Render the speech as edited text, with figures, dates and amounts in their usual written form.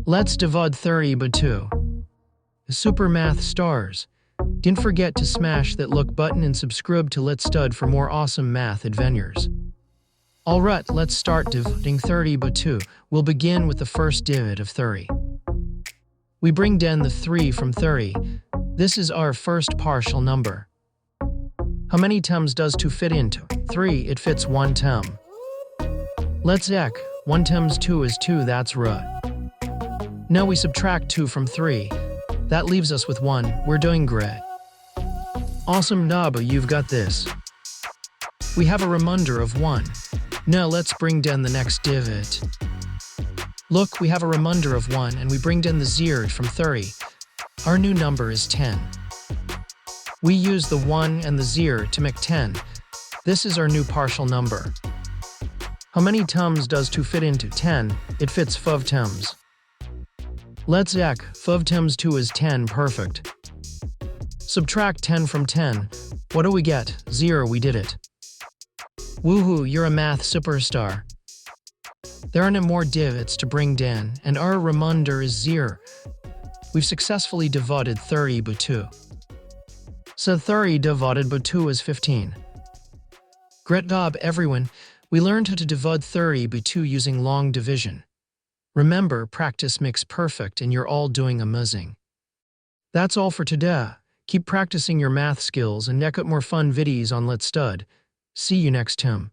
Let's divide 30 by 2. Super Math Stars. Don't forget to smash that like button and subscribe to Let's Stud for more awesome math adventures. Alright, let's start dividing 30 by 2. We'll begin with the first divid of 30. We bring down the 3 from 30. This is our first partial number. How many times does 2 fit into 3? It fits 1 time. Let's check. 1 times 2 is 2, that's right. Now we subtract 2 from 3. That leaves us with 1. We're doing great. Awesome, Naba, you've got this. We have a remainder of 1. Now let's bring down the next divid. Look, we have a remainder of 1 and we bring down the 0 from 30. Our new number is 10. We use the 1 and the 0 to make 10. This is our new partial number. How many times does 2 fit into 10? It fits 5 times. Let's check. 5 times 2 is 10, perfect. Subtract 10 from 10. What do we get? 0, we did it. Woohoo, you're a math superstar. There are no more divids to bring down, and our remainder is 0. We've successfully divided 30 by 2. So 30 divided by 2 is 15. Great job, everyone. We learned how to divide 30 by 2 using long division. Remember, practice makes perfect, and you're all doing amazing. That's all for today. Keep practicing your math skills and check out more fun videos on Let's Stud. See you next time.